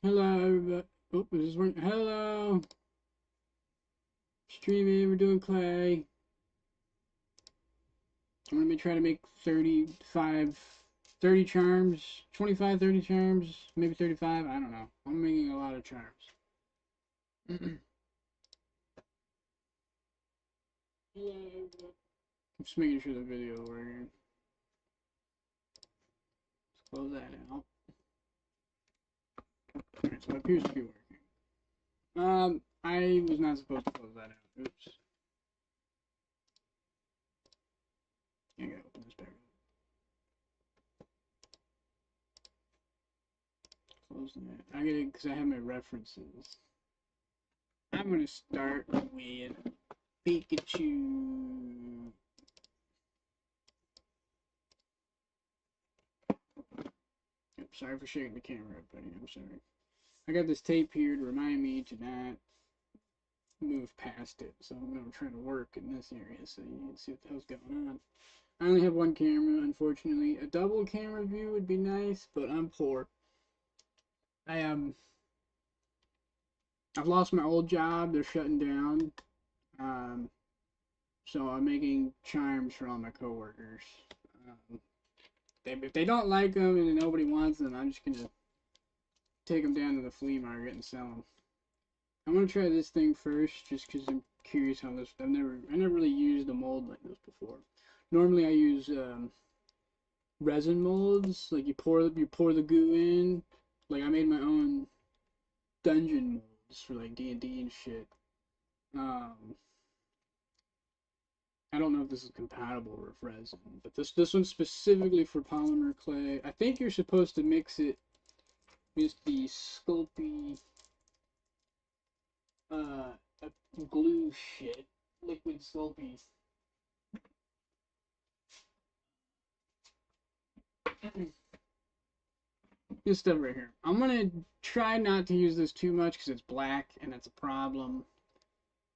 Hello, everybody. Oh, is this working? Hello. Streaming. We're doing clay. I'm gonna be trying to make 30 charms, 25, 30 charms, maybe 35. I don't know. I'm making a lot of charms. I'm just making sure the video is working. Let's close that out. Alright, so it appears to be working. I was not supposed to close that out. Oops. I gotta open this back up. Close that. I gotta, because I have my references. I'm gonna start with Pikachu. Yep, sorry for shaking the camera up, buddy. I'm sorry. I got this tape here to remind me to not move past it. So I'm gonna try to work in this area so you can see what the hell's going on. I only have one camera, unfortunately. A double camera view would be nice, but I'm poor. I I've lost my old job. They're shutting down. Um, so I'm making charms for all my coworkers. Um, if they don't like them and nobody wants them, I'm just gonna take them down to the flea market and sell them. I'm gonna try this thing first, just because I'm curious how this. I never really used a mold like this before. Normally, I use resin molds. Like you pour the goo in. Like I made my own dungeon molds for like D&D and shit. Um, I don't know if this is compatible with resin, but this one's specifically for polymer clay. I think you're supposed to mix it with the Sculpey uh glue shit, liquid Sculpey. This stuff right here. I'm gonna try not to use this too much because it's black and that's a problem.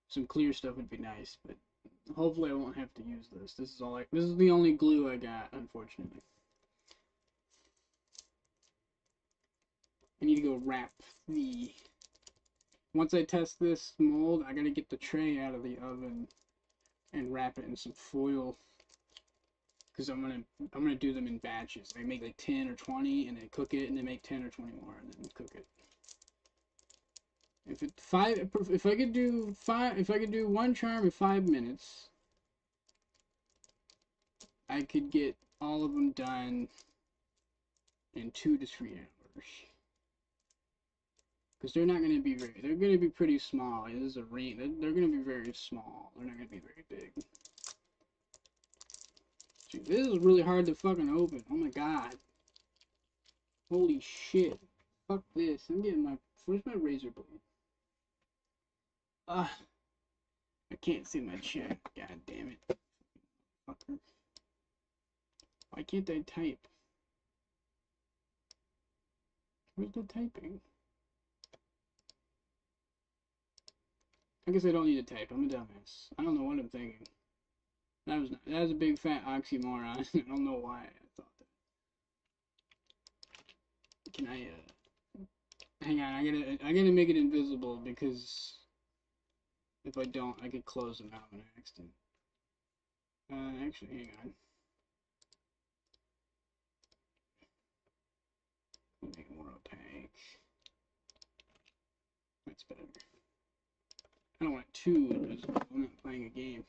Some clear stuff would be nice, but hopefully I won't have to use this. This is the only glue I got, unfortunately. I need to go wrap the. Once I test this mold, I gotta get the tray out of the oven and wrap it in some foil because I'm gonna do them in batches. I make like 10 or 20 and then cook it, and then make 10 or 20 more and then cook it. If I could do one charm in 5 minutes, I could get all of them done in 2 to 3 hours. Because they're gonna be pretty small. This is a ring. They're gonna be very small. They're not gonna be very big. Dude, this is really hard to fucking open. Oh my god. Holy shit. Fuck this. Where's my razor blade? Ah, I can't see my chat. God damn it. Fucker. Why can't I type? Where's the typing? I guess I don't need to type. I'm a dumbass. I don't know what I'm thinking. That was a big fat oxymoron. I don't know why I thought that. Can I hang on, I gotta make it invisible because if I don't I could close them out on accident. Actually hang on. Make it more opaque. That's better. I don't want it too invisible. I'm not playing a game.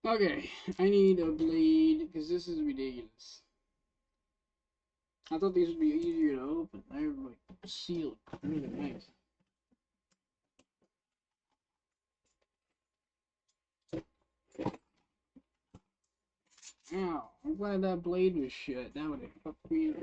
Okay, I need a blade because this is ridiculous. I thought these would be easier to open. They're like sealed. Really nice. Ow, I'm glad that blade was shut. That would have fucked me up.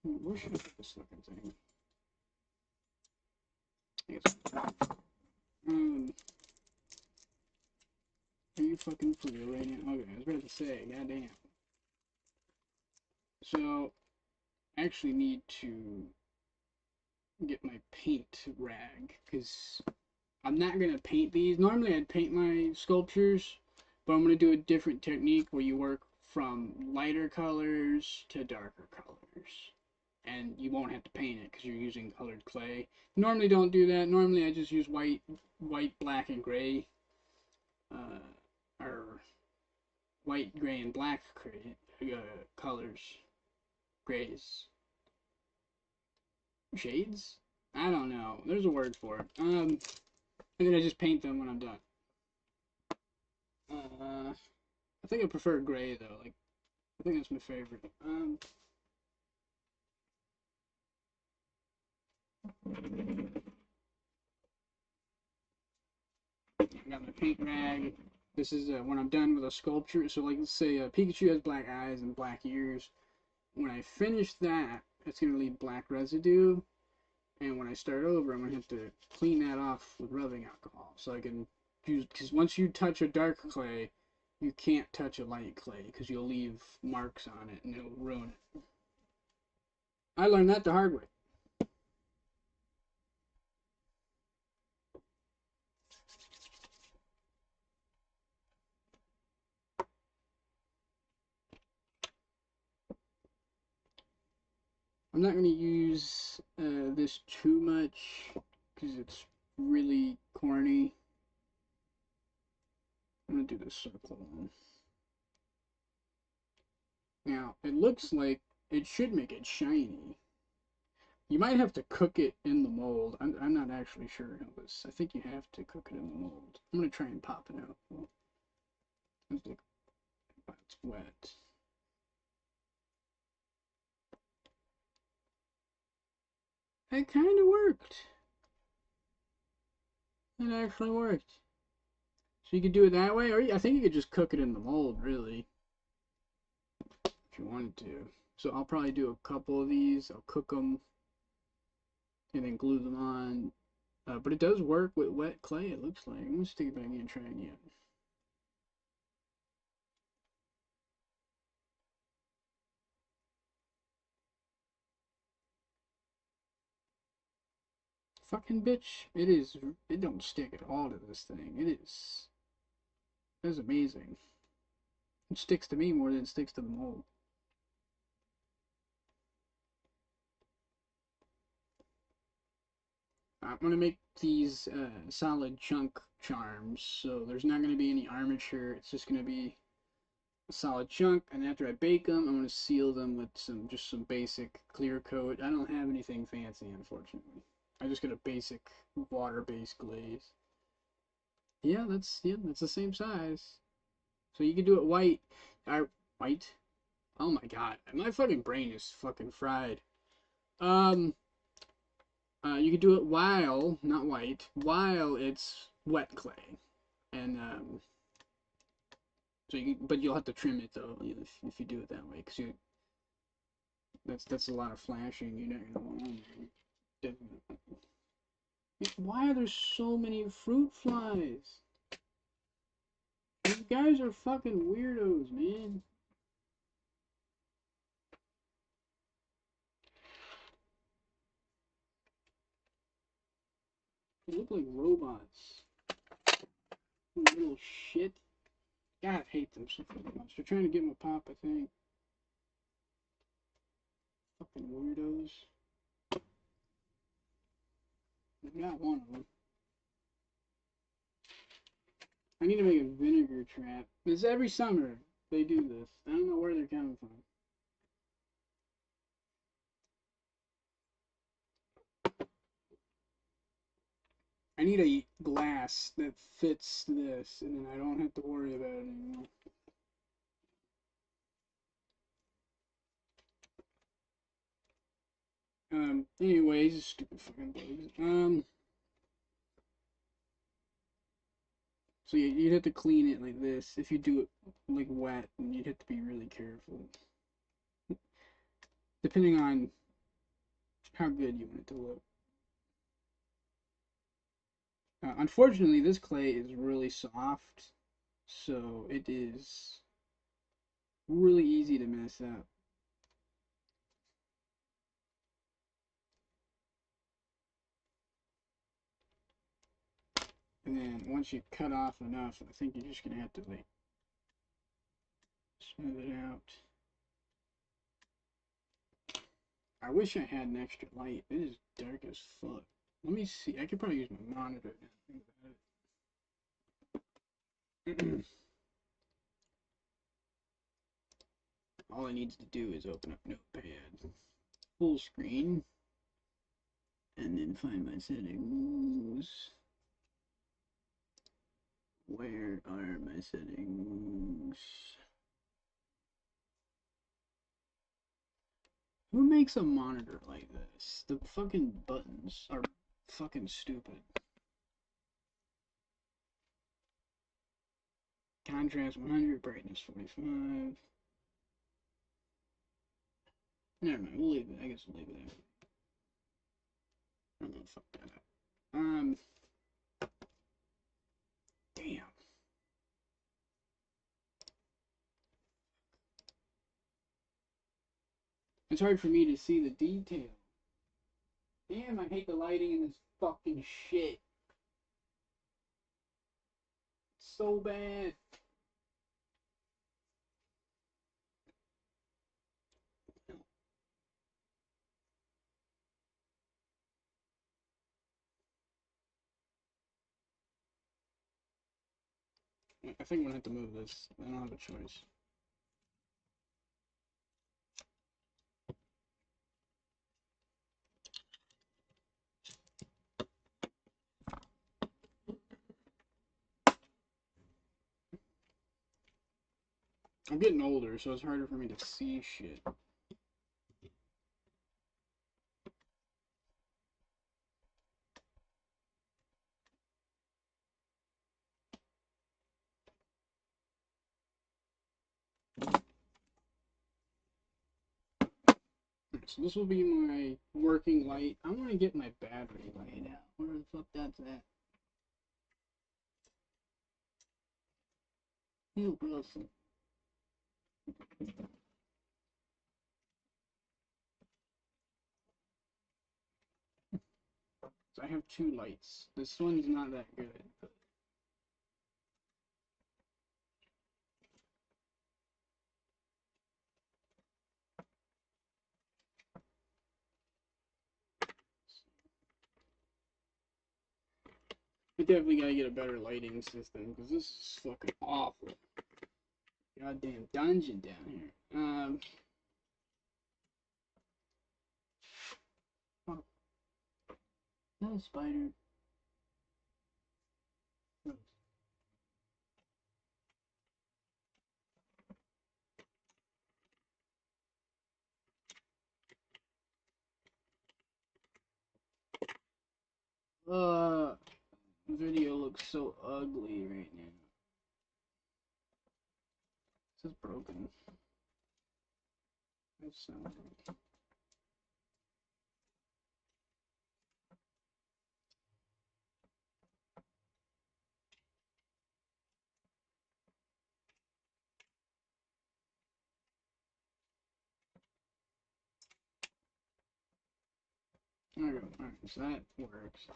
Where should I put this fucking thing? I guess. Are you fucking for real right now? Okay, I was about to say, goddamn. So, I actually need to get my paint rag, because I'm not going to paint these. Normally I'd paint my sculptures, but I'm going to do a different technique where you work from lighter colors to darker colors. And you won't have to paint it because you're using colored clay. Normally don't do that. Normally I just use white, black, and gray. Or white, gray, and black colors. Grays. Shades? I don't know. There's a word for it. And then I just paint them when I'm done. I think I prefer gray though. Like, I think that's my favorite. I got my paint rag. This is when I'm done with a sculpture. So, like, let's say Pikachu has black eyes and black ears. When I finish that, it's gonna leave black residue. And when I start over, I'm gonna have to clean that off with rubbing alcohol, so I can use. Because once you touch a dark clay, you can't touch a light clay because you'll leave marks on it and it'll ruin it. I learned that the hard way. I'm not going to use this too much because it's really corny. I'm going to do this circle one. Now, it looks like it should make it shiny. You might have to cook it in the mold. I'm not actually sure how this. I think you have to cook it in the mold. I'm going to try and pop it out. It's like, it's wet. It kind of worked. It actually worked. So you could do it that way, or I think you could just cook it in the mold, really, if you wanted to. So I'll probably do a couple of these. I'll cook them and then glue them on. But it does work with wet clay, it looks like. I'm gonna stick it back in and try again. Fucking bitch. It don't stick at all to this thing. It is amazing. It sticks to me more than it sticks to the mold. I'm going to make these solid chunk charms, so there's not going to be any armature. It's just going to be a solid chunk, and after I bake them, I'm going to seal them with just some basic clear coat. I don't have anything fancy, unfortunately. I just got a basic water-based glaze. Yeah, that's the same size. So you can do it white. White? Oh my god, my fucking brain is fucking fried. Um, you can do it while, not white, while it's wet clay, and so but you'll have to trim it though if you do it that way, because that's a lot of flashing. You're not gonna want to. Why are there so many fruit flies? These guys are fucking weirdos, man. They look like robots. Little shit. God, I hate them so fucking much. They're trying to get my pop, I think. Fucking weirdos. I got one of them. I need to make a vinegar trap. It's every summer they do this. I don't know where they're coming from. I need a glass that fits this, and then I don't have to worry about it anymore. Anyways, stupid fucking bugs. So you'd have to clean it like this. If you do it like wet, and you'd have to be really careful. Depending on how good you want it to look. Unfortunately, this clay is really soft, so it is really easy to mess up. And then once you cut off enough, I think you're just gonna have to like smooth it out. I wish I had an extra light. It is dark as fuck. Let me see. I could probably use my monitor now. Think about it. All it needs to do is open up Notepad, full screen, and then find my settings. Where are my settings? Who makes a monitor like this? The fucking buttons are fucking stupid. Contrast 100, brightness 45. Never mind, we'll leave it. I guess we'll leave it there. I don't know, fuck that up. Damn. It's hard for me to see the detail. Damn, I hate the lighting in this fucking shit. It's so bad. I think I'm gonna have to move this. I don't have a choice. I'm getting older, so it's harder for me to see shit. So this will be my working light. I want to get my battery light out. Where the fuck that's at? Ew, gross. So I have two lights. This one's not that good. But I definitely gotta get a better lighting system because this is fucking awful. Goddamn dungeon down here. Oh, that a spider. Video looks so ugly right now. This is broken. That's so. Alright, so that works.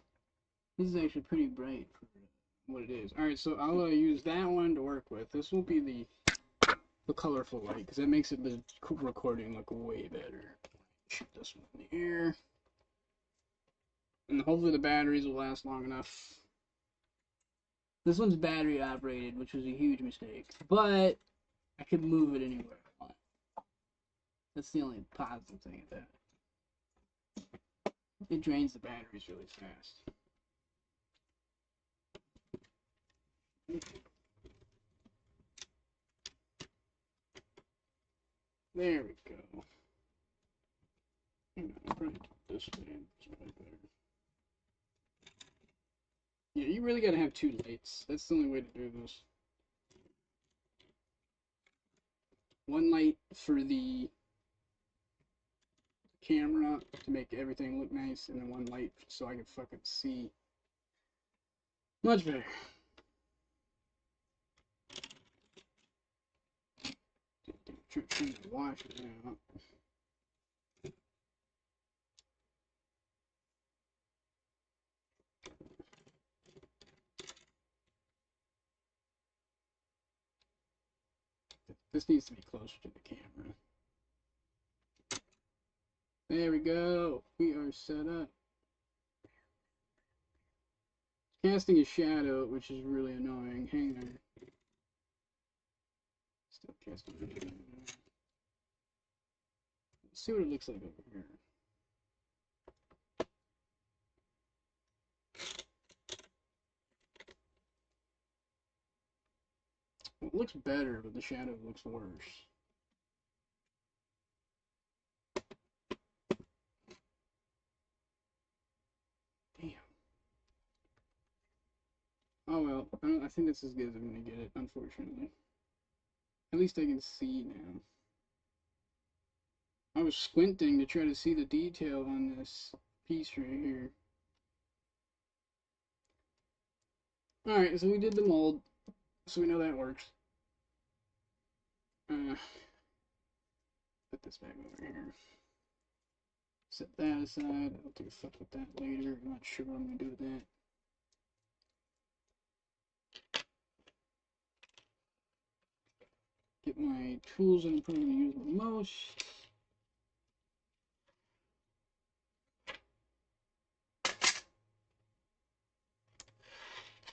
This is actually pretty bright for what it is. Alright, so I'll use that one to work with. This will be the colorful light, because it makes the recording look way better. Shoot this one in here. And hopefully the batteries will last long enough. This one's battery operated, which was a huge mistake. But I could move it anywhere I want. That's the only positive thing of that. It drains the batteries really fast. There we go. I'll probably do this way. It's probably better. Yeah, you really gotta have two lights. That's the only way to do this. One light for the camera to make everything look nice, and then one light so I can fucking see. Much better. Trying to wash it out. This needs to be closer to the camera. There we go. We are set up. Casting a shadow, which is really annoying. Hang on. Still casting a shadow. Let's see what it looks like over here. It looks better, but the shadow looks worse. Damn. Oh well, I think that's as good as I'm gonna get it, unfortunately. At least I can see now. I was squinting to try to see the detail on this piece right here. Alright, so we did the mold, so we know that works. Put this back over here. Set that aside. I'll do fuck with that later. I'm not sure what I'm gonna do with that. Get my tools that I'm probably gonna use the most.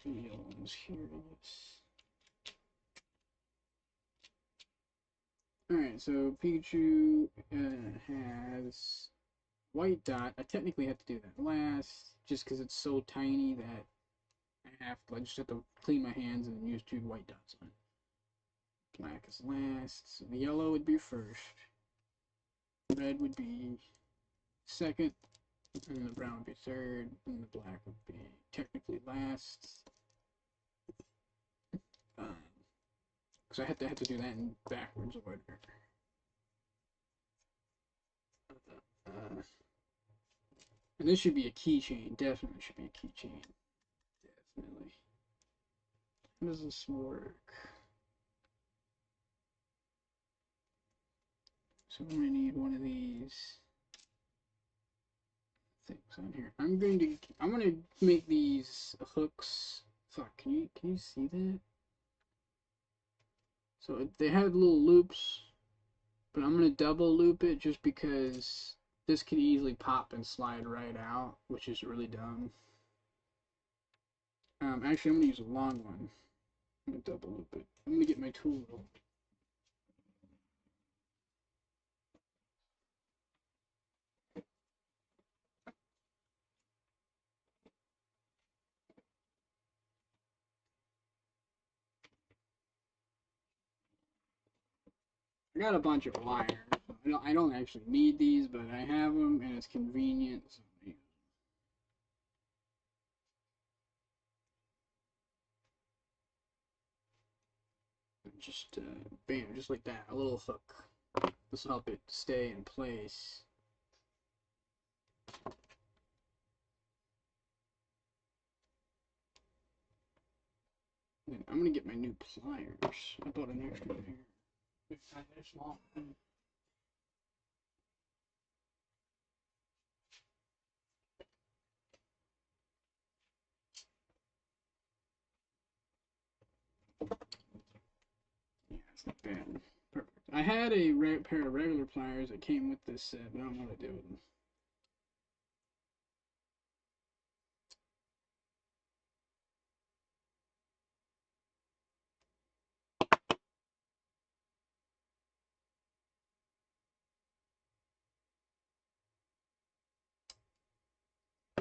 The yellow ones here, I guess. Alright, so Pikachu has white dot. I technically have to do that last, just because it's so tiny that I just have to clean my hands and use 2 white dots on it. Black is last, so the yellow would be first. Red would be second, and the brown would be third, and the black would be technically last. Because I have to do that in backwards order. And this should be a keychain. Definitely should be a keychain. Definitely. How does this work? So I'm gonna need one of these things on here. I'm gonna make these hooks. Fuck, can you see that? So they have little loops, but I'm gonna double loop it just because this could easily pop and slide right out, which is really dumb. Actually, I'm gonna use a long one. I'm gonna double loop it. I'm gonna get my tool. I got a bunch of wires. I don't actually need these, but I have them, and it's convenient. So just bam, just like that, a little hook. This will help it stay in place. And I'm gonna get my new pliers. I bought an extra pair. They're small. Yeah, it's not bad. Perfect. I had a pair of regular pliers that came with this set, but I don't know what to do with them.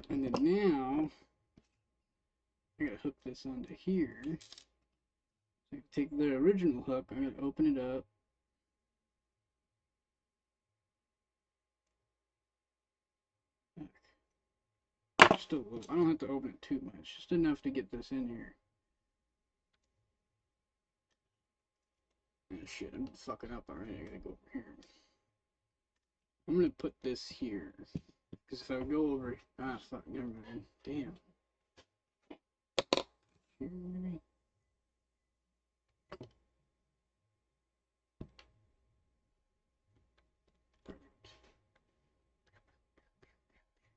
And then now, I gotta hook this onto here. So I take the original hook, I gotta open it up. Just a little. I don't have to open it too much, just enough to get this in here. Oh shit, I'm fucking up already. I gotta go over here. I'm gonna put this here. Because if I go over. Ah, fuck, never mind. Damn. Here, maybe?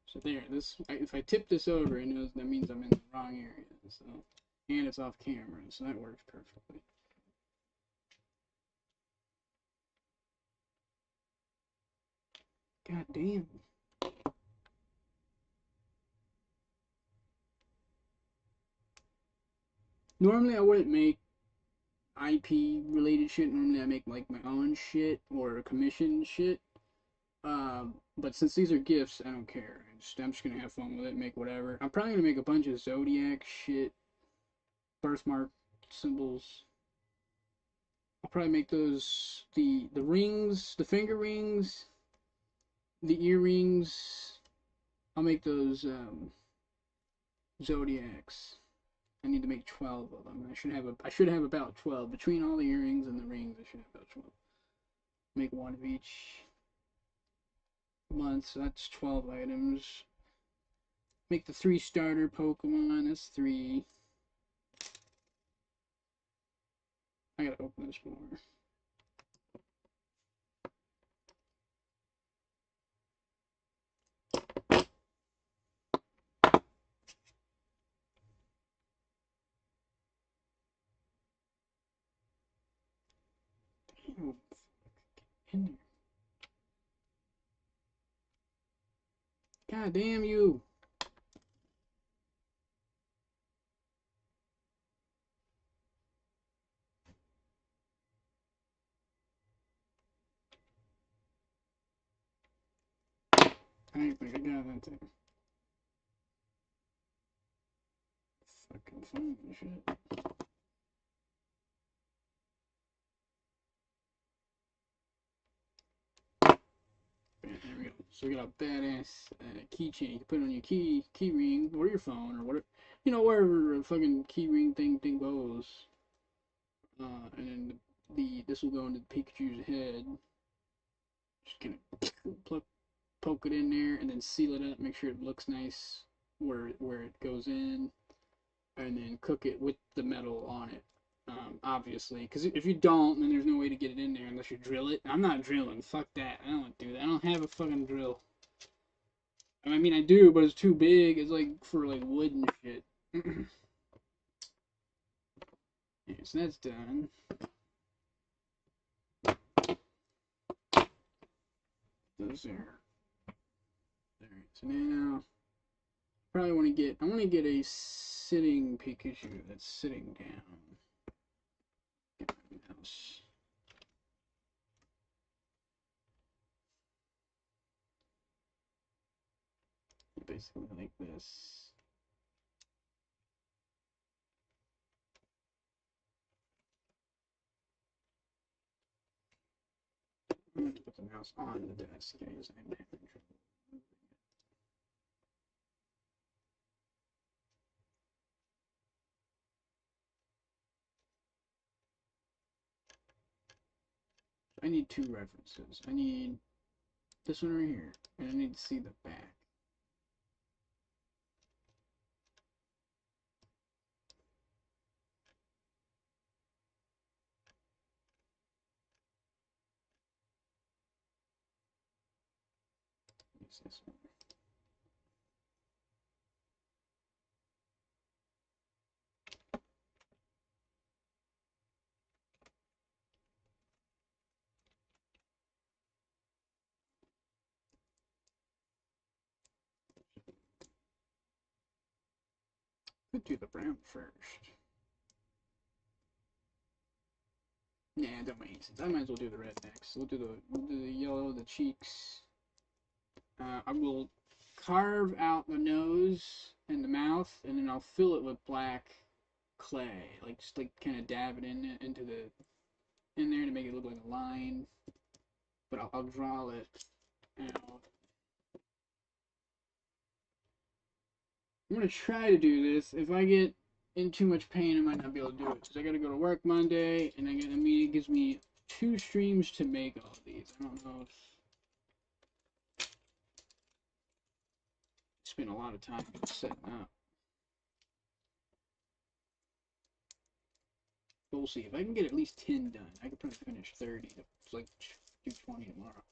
So there, if I tip this over, it knows that means I'm in the wrong area. So, and it's off camera, so that works perfectly. God damn. Normally I wouldn't make IP related shit. Normally I make like my own shit or commission shit. But since these are gifts, I don't care. I'm just gonna have fun with it, make whatever. I'm probably gonna make a bunch of zodiac shit, birthmark symbols. I'll probably make those the rings, the finger rings, the earrings. I'll make those zodiacs. I need to make 12 of them. I should have about 12 between all the earrings and the rings. I should have about 12. Make one of each month, so that's 12 items. Make the 3 starter Pokemon. That's 3. I gotta open this more. Oh, in there. God damn you! I ain't think I got that thing. Fucking phone and shit. There we go. So we got a badass keychain. You can put it on your key ring or your phone or whatever, wherever a fucking key ring thing goes. And then this will go into Pikachu's head. Just gonna poke it in there and then seal it up. Make sure it looks nice where it goes in, and then cook it with the metal on it. Obviously, because if you don't, then there's no way to get it in there unless you drill it. I'm not drilling. Fuck that. I don't do that. I don't have a fucking drill. I mean, I do, but it's too big. It's like for like wood and shit. Yeah, so that's done. Those there. Alright, so now probably want to get. I want to get a sitting Pikachu that's sitting down. Get my mouse. Basically like this. I'm going to put the mouse on the desk. I'm having trouble. I need 2 references. I need this one right here, and I need to see the back. Use this one. Could do the brown first. Yeah, that makes sense. I might as well do the red next. We'll do the yellow, the cheeks. I will carve out the nose and the mouth, and then I'll fill it with black clay, like just like kind of dab it into in there to make it look like a line. But I'll draw it out. I'm gonna try to do this. If I get in too much pain, I might not be able to do it because I gotta go to work Monday, and it gives me 2 streams to make all these. I don't know if spend a lot of time setting up. But we'll see. If I can get at least 10 done, I could probably finish 30. It's like do 20 tomorrow.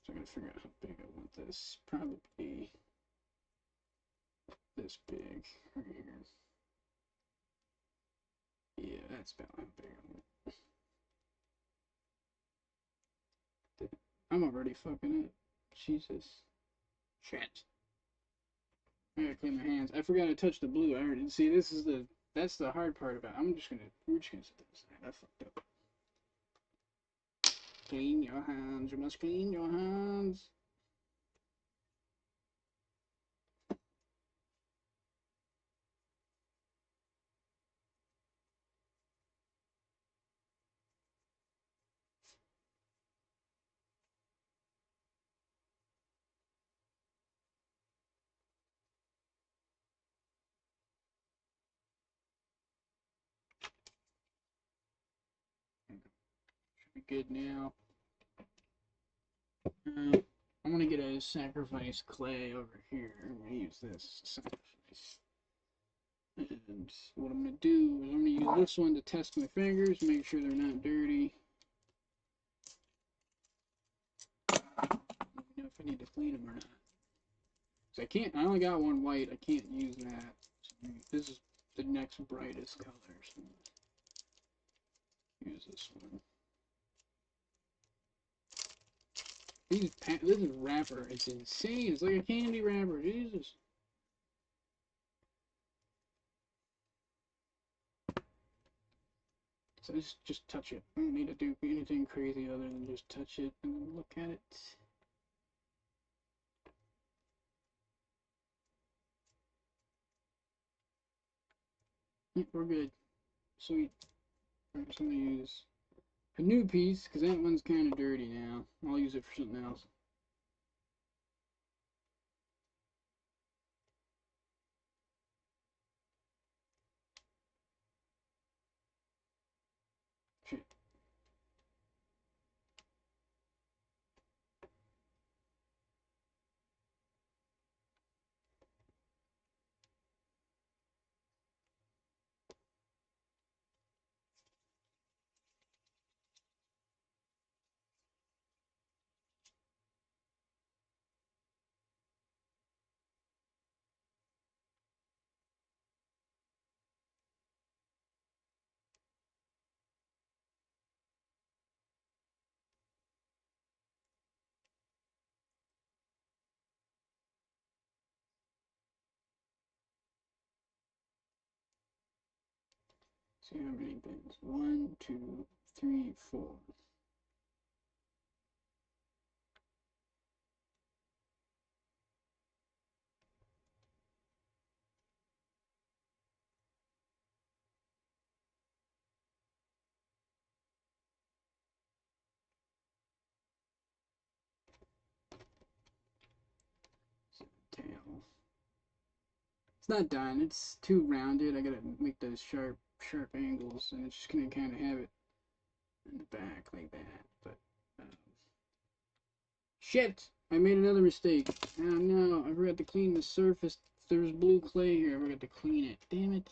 So I gotta figure out how big I want this. Probably this this big right here. Yeah, that's about how big I'm already fucking up. Jesus. Shit. I gotta clean my hands. I forgot to touch the blue. I already see. That's the hard part about it. We're just gonna set that aside. I fucked up. Clean your hands. You must clean your hands. Should be good now. I'm gonna get a sacrifice clay over here. I'm gonna use this sacrifice. And what I'm gonna do is I'm gonna use this one to test my fingers, make sure they're not dirty. Let me know if I need to clean them or not. So I only got one white, I can't use that. So this is the next brightest color, so use this one. This is wrapper, it's insane, it's like a candy wrapper, Jesus. So just touch it. I don't need to do anything crazy other than just touch it and look at it. Yep, we're good. Sweet. I'm just gonna use a new piece because that one's kind of dirty now. I'll use it for something else. Shit. See how many bins? 1, 2, 3, 4. Tail. It's not done. It's too rounded. I gotta make those sharp angles, and it's just gonna kind of have it in the back like that. But shit! I made another mistake. Oh no! I forgot to clean the surface. There's blue clay here. I forgot to clean it. Damn it!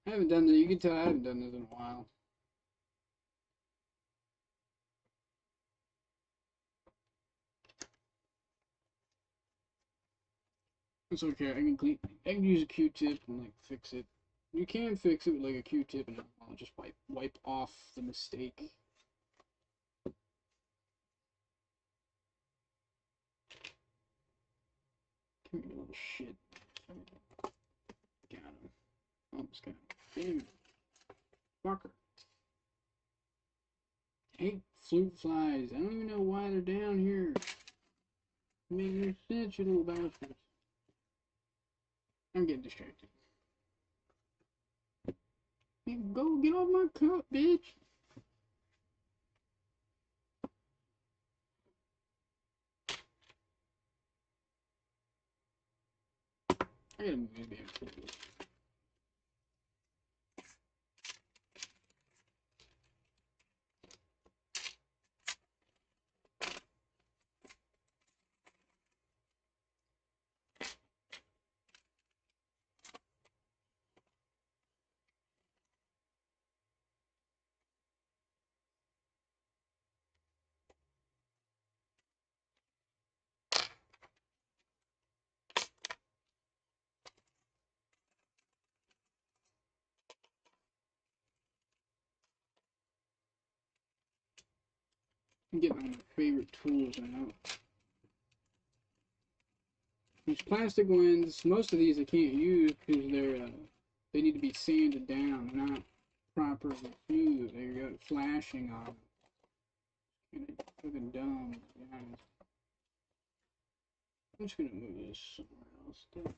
I haven't done that. You can tell I haven't done this in a while. It's okay. I can use a Q-tip and like fix it. You can fix it with like a Q-tip, and I'll just wipe off the mistake. Come here, little shit. Got him. Almost got him. Damn it. Fucker. I hate fruit flies. I don't even know why they're down here. Make no sense, you little bastards. I'm getting distracted. Go get off my cup, bitch. I gotta move this damn table. I'm getting all my favorite tools out. These plastic ones, most of these I can't use because they need to be sanded down, not properly fused. They got flashing on them. Kind of fucking dumb. Yeah. I'm just gonna move this somewhere else. Down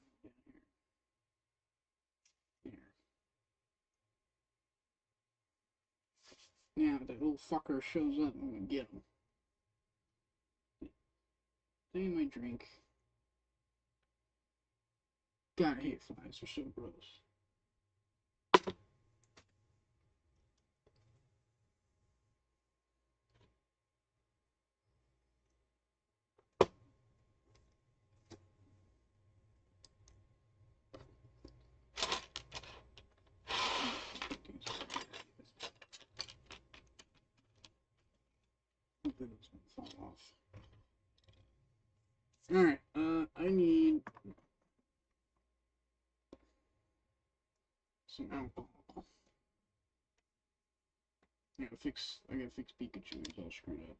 here. Now that little fucker shows up, I'm gonna get him. Stay in my drink. God, I hate flies. They're so gross. Hopefully those won't fall off. Alright, I need some alcohol. I gotta fix Pikachu. He's all screwed up.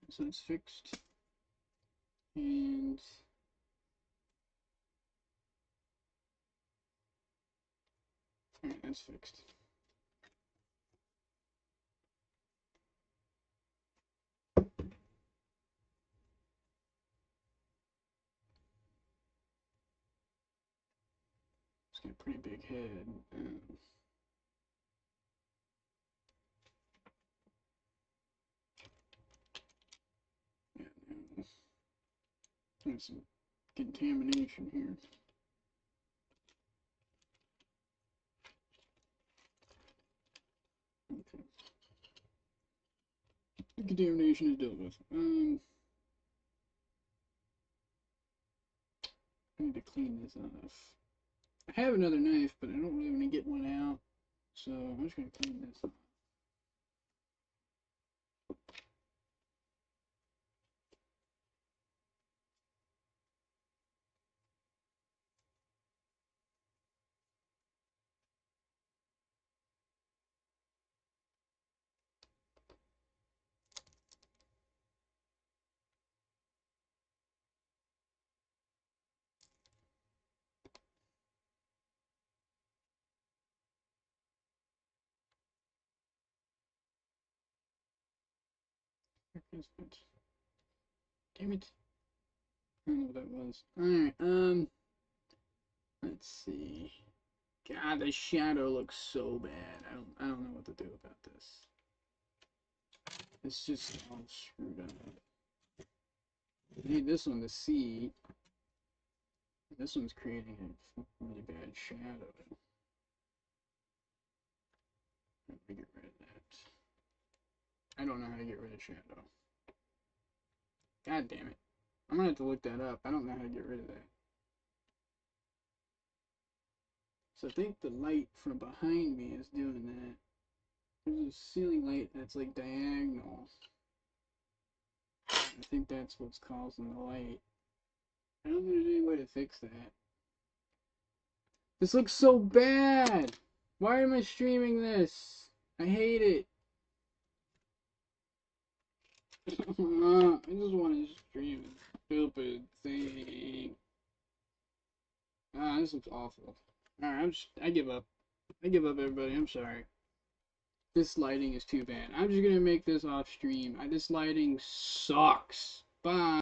So it's fixed. And alright, that's fixed. It's got a pretty big head. Yeah, there's some contamination here. Okay. The contamination is dealt with. I need to clean this off. I have another knife, but I don't really want to get one out. So I'm just going to clean this off. Damn it. I don't know what that was. Alright, let's see. God, the shadow looks so bad. I don't know what to do about this. It's just all screwed up. I need this one to see. This one's creating a really bad shadow. How do I get rid of that? I don't know how to get rid of shadow. God damn it. I'm gonna have to look that up. I don't know how to get rid of that. So I think the light from behind me is doing that. There's a ceiling light that's like diagonal. I think that's what's causing the light. I don't think there's any way to fix that. This looks so bad! Why am I streaming this? I hate it. I just want to stream a stupid thing. Ah, this looks awful. Alright, I give up. I give up, everybody. I'm sorry. This lighting is too bad. I'm just gonna make this off stream. This lighting sucks. Bye.